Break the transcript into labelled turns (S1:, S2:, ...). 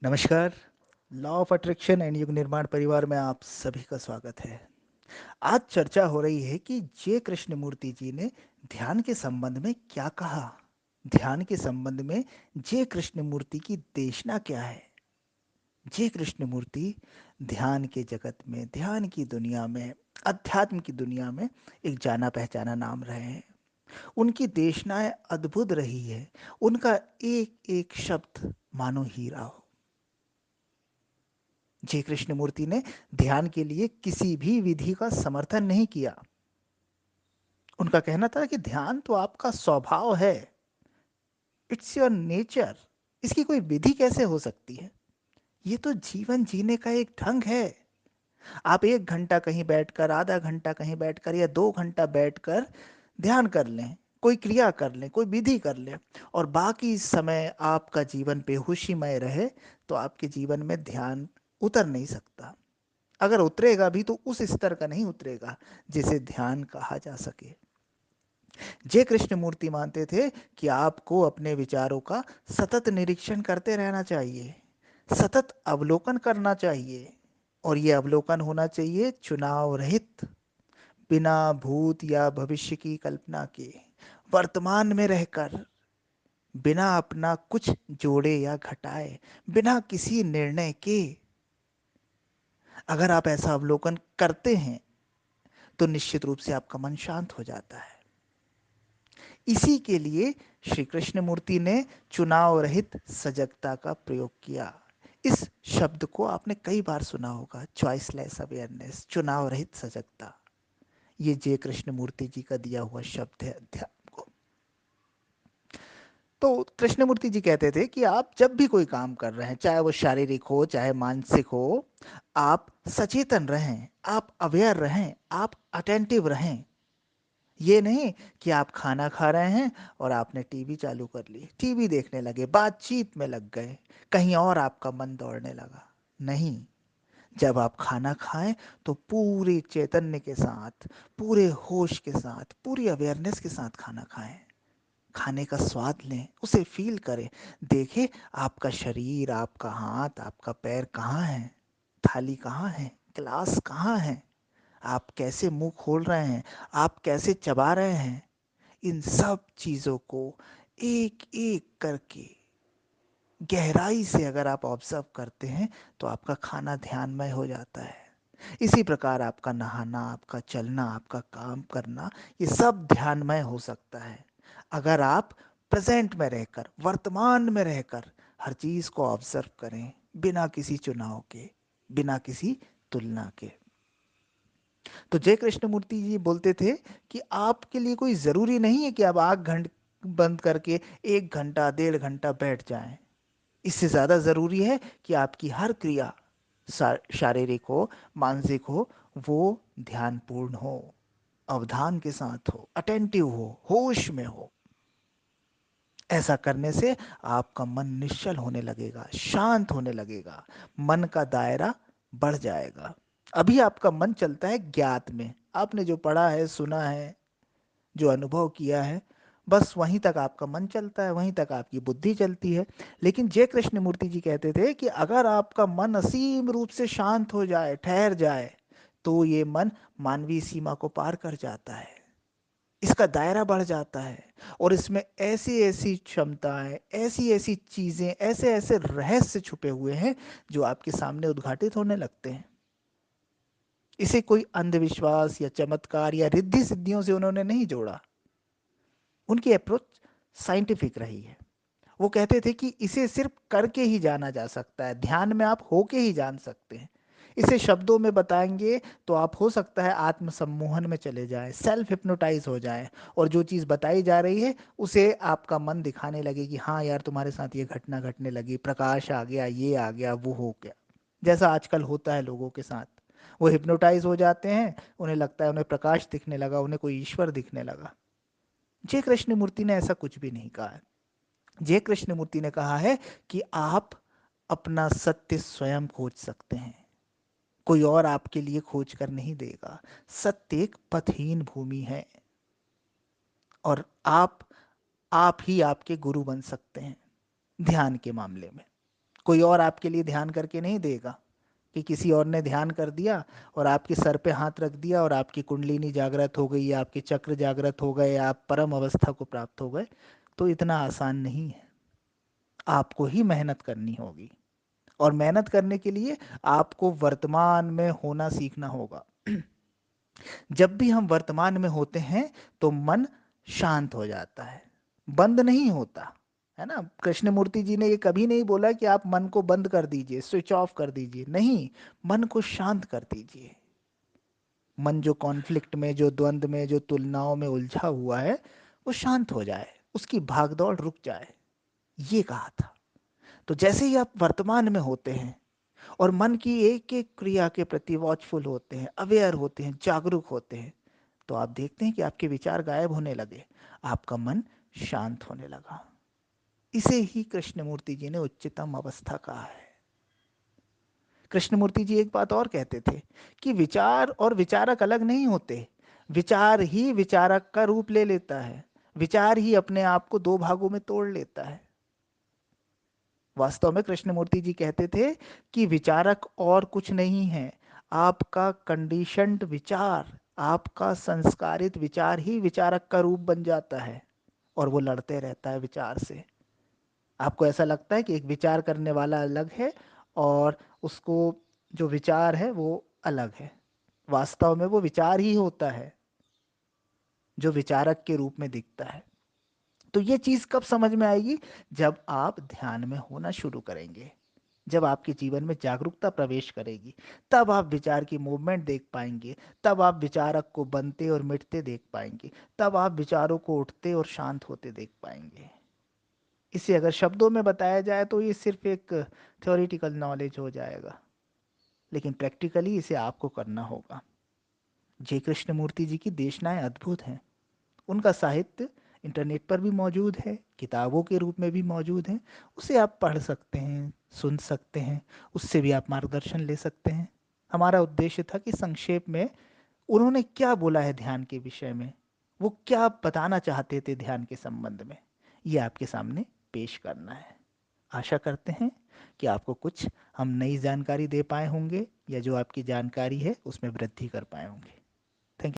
S1: नमस्कार। Law of attraction and युग निर्माण परिवार में आप सभी का स्वागत है। आज चर्चा हो रही है कि जे कृष्णमूर्ति जी ने ध्यान के संबंध में क्या कहा। ध्यान के संबंध में जे कृष्णमूर्ति की देशना क्या है। जे कृष्णमूर्ति ध्यान के जगत में, ध्यान की दुनिया में, अध्यात्म की दुनिया में एक जाना पहचाना नाम रहे हैं। उनकी देशनाएं अद्भुत रही है। उनका एक एक शब्द मानो हीरा हो। जे कृष्णमूर्ति ने ध्यान के लिए किसी भी विधि का समर्थन नहीं किया। उनका कहना था कि ध्यान तो आपका स्वभाव है, इट्स योर नेचर। इसकी कोई विधि कैसे हो सकती है? ये तो जीवन जीने का एक ढंग है। आप 1 घंटा कहीं बैठकर, आधा घंटा कहीं बैठकर या 2 घंटा बैठकर ध्यान कर लें, कोई क्रिया कर लें, कोई विधि कर लें, और बाकी समय आपका जीवन बेहोशीमय रहे, तो आपके जीवन में ध्यान उतर नहीं सकता। अगर उतरेगा भी तो उस स्तर का नहीं उतरेगा जिसे ध्यान कहा जा सके। जय कृष्णमूर्ति मानते थे कि आपको अपने विचारों का सतत निरीक्षण करते रहना चाहिए, सतत अवलोकन करना चाहिए, और ये अवलोकन होना चाहिए चुनाव रहित, बिना भूत या भविष्य की कल्पना के, वर्तमान में रहकर, बिना अपना कुछ जोड़े या घटाए, बिना किसी निर्णय के। अगर आप ऐसा अवलोकन करते हैं तो निश्चित रूप से आपका मन शांत हो जाता है। इसी के लिए श्री कृष्ण मूर्ति ने चुनाव रहित सजगता का प्रयोग किया। इस शब्द को आपने कई बार सुना होगा, चॉइसलेस अवेयरनेस, चुनाव रहित सजगता। ये जय कृष्ण मूर्ति जी का दिया हुआ शब्द है अध्यात्म को। तो कृष्णमूर्ति जी कहते थे कि आप जब भी कोई काम कर रहे हैं, चाहे वो शारीरिक हो चाहे मानसिक हो, आप सचेतन रहें, आप अवेयर रहें, आप अटेंटिव रहें। ये नहीं कि आप खाना खा रहे हैं और आपने टीवी चालू कर ली, टीवी देखने लगे, बातचीत में लग गए, कहीं और आपका मन दौड़ने लगा। नहीं, जब आप खाना खाएं तो पूरे चैतन्य के साथ, पूरे होश के साथ, पूरी अवेयरनेस के साथ खाना खाएं। खाने का स्वाद लें, उसे फील करें। देखें आपका शरीर, आपका हाथ, आपका पैर कहाँ है, थाली कहाँ है, गिलास कहाँ है, आप कैसे मुंह खोल रहे हैं, आप कैसे चबा रहे हैं। इन सब चीज़ों को एक एक करके गहराई से अगर आप ऑब्जर्व करते हैं तो आपका खाना ध्यानमय हो जाता है। इसी प्रकार आपका नहाना, आपका चलना, आपका काम करना, ये सब ध्यानमय हो सकता है अगर आप प्रेजेंट में रहकर, वर्तमान में रहकर हर चीज़ को ऑब्जर्व करें, बिना किसी चुनाव के, बिना किसी तुलना के। तो जय कृष्णमूर्ति जी बोलते थे कि आपके लिए कोई ज़रूरी नहीं है कि आप आँख घंट बंद करके 1 घंटा 1.5 घंटा बैठ जाएं। इससे ज़्यादा ज़रूरी है कि आपकी हर क्रिया, शारीरिक हो, मानसिक हो, वो ध्यानपूर्ण हो, अवधान के साथ हो, अटेंटिव हो, होश में हो। ऐसा करने से आपका मन निश्चल होने लगेगा, शांत होने लगेगा, मन का दायरा बढ़ जाएगा। अभी आपका मन चलता है ज्ञात में, आपने जो पढ़ा है, सुना है, जो अनुभव किया है, बस वहीं तक आपका मन चलता है, वहीं तक आपकी बुद्धि चलती है। लेकिन जय कृष्णमूर्ति जी कहते थे कि अगर आपका मन असीम रूप से शांत हो जाए, ठहर जाए, तो ये मन मानवीय सीमा को पार कर जाता है, इसका दायरा बढ़ जाता है, और इसमें ऐसी ऐसी क्षमताएं, ऐसी ऐसी चीजें, ऐसे ऐसे रहस्य छुपे हुए हैं जो आपके सामने उद्घाटित होने लगते हैं। इसे कोई अंधविश्वास या चमत्कार या रिद्धि सिद्धियों से उन्होंने नहीं जोड़ा। उनकी अप्रोच साइंटिफिक रही है। वो कहते थे कि इसे सिर्फ करके ही जाना जा सकता है, ध्यान में आप होके ही जान सकते हैं। इसे शब्दों में बताएंगे तो आप हो सकता है आत्म सम्मोहन में चले जाएं, सेल्फ हिप्नोटाइज हो जाएं, और जो चीज़ बताई जा रही है उसे आपका मन दिखाने लगे कि हाँ यार, तुम्हारे साथ ये घटना घटने लगी, प्रकाश आ गया, ये आ गया, वो हो गया। जैसा आजकल होता है लोगों के साथ, वो हिप्नोटाइज हो जाते हैं, उन्हें लगता है उन्हें प्रकाश दिखने लगा, उन्हें कोई ईश्वर दिखने लगा। जय कृष्णमूर्ति ने ऐसा कुछ भी नहीं कहा है। जय कृष्णमूर्ति ने कहा है कि आप अपना सत्य स्वयं खोज सकते हैं, कोई और आपके लिए खोज कर नहीं देगा। सत्य एक पथहीन भूमि है, और आप ही आपके गुरु बन सकते हैं ध्यान के मामले में। कोई और आपके लिए ध्यान करके नहीं देगा कि किसी और ने ध्यान कर दिया और आपके सर पे हाथ रख दिया और आपकी कुंडलिनी जागृत हो गई या आपके चक्र जागृत हो गए, आप परम अवस्था को प्राप्त हो गए। तो इतना आसान नहीं है, आपको ही मेहनत करनी होगी। और मेहनत करने के लिए आपको वर्तमान में होना सीखना होगा। जब भी हम वर्तमान में होते हैं तो मन शांत हो जाता है, बंद नहीं होता है ना। कृष्णमूर्ति जी ने ये कभी नहीं बोला कि आप मन को बंद कर दीजिए, स्विच ऑफ कर दीजिए, नहीं, मन को शांत कर दीजिए। मन जो कॉन्फ्लिक्ट में, जो द्वंद्व में, जो तुलनाओं में उलझा हुआ है, वो शांत हो जाए, उसकी भागदौड़ रुक जाए, ये कहा था। तो जैसे ही आप वर्तमान में होते हैं और मन की एक एक क्रिया के प्रति वॉचफुल होते हैं, अवेयर होते हैं, जागरूक होते हैं, तो आप देखते हैं कि आपके विचार गायब होने लगे, आपका मन शांत होने लगा। इसे ही कृष्णमूर्ति जी ने उच्चतम अवस्था कहा है। कृष्णमूर्ति जी एक बात और कहते थे कि विचार और विचारक अलग नहीं होते, विचार ही विचारक का रूप ले लेता है, विचार ही अपने आप को दो भागों में तोड़ लेता है। वास्तव में कृष्णमूर्ति जी कहते थे कि विचारक और कुछ नहीं है, आपका कंडीशन्ड विचार, आपका संस्कारित विचार ही विचारक का रूप बन जाता है और वो लड़ते रहता है विचार से। आपको ऐसा लगता है कि एक विचार करने वाला अलग है और उसको जो विचार है वो अलग है, वास्तव में वो विचार ही होता है जो विचारक के रूप में दिखता है। तो ये चीज कब समझ में आएगी? जब आप ध्यान में होना शुरू करेंगे, जब आपके जीवन में जागरूकता प्रवेश करेगी, तब आप विचार की मूवमेंट देख पाएंगे, तब आप विचारक को बनते और मिटते देख पाएंगे, तब आप विचारों को उठते और शांत होते देख पाएंगे। इसे अगर शब्दों में बताया जाए तो ये सिर्फ एक थ्योरेटिकल नॉलेज हो जाएगा, लेकिन प्रैक्टिकली इसे आपको करना होगा। जय कृष्णमूर्ति जी की देशनाएं अद्भुत हैं, उनका साहित्य इंटरनेट पर भी मौजूद है, किताबों के रूप में भी मौजूद है, उसे आप पढ़ सकते हैं, सुन सकते हैं, उससे भी आप मार्गदर्शन ले सकते हैं। हमारा उद्देश्य था कि संक्षेप में उन्होंने क्या बोला है ध्यान के विषय में, वो क्या बताना चाहते थे ध्यान के संबंध में, ये आपके सामने पेश करना है। आशा करते हैं कि आपको कुछ हम नई जानकारी दे पाए होंगे या जो आपकी जानकारी है उसमें वृद्धि कर पाए होंगे।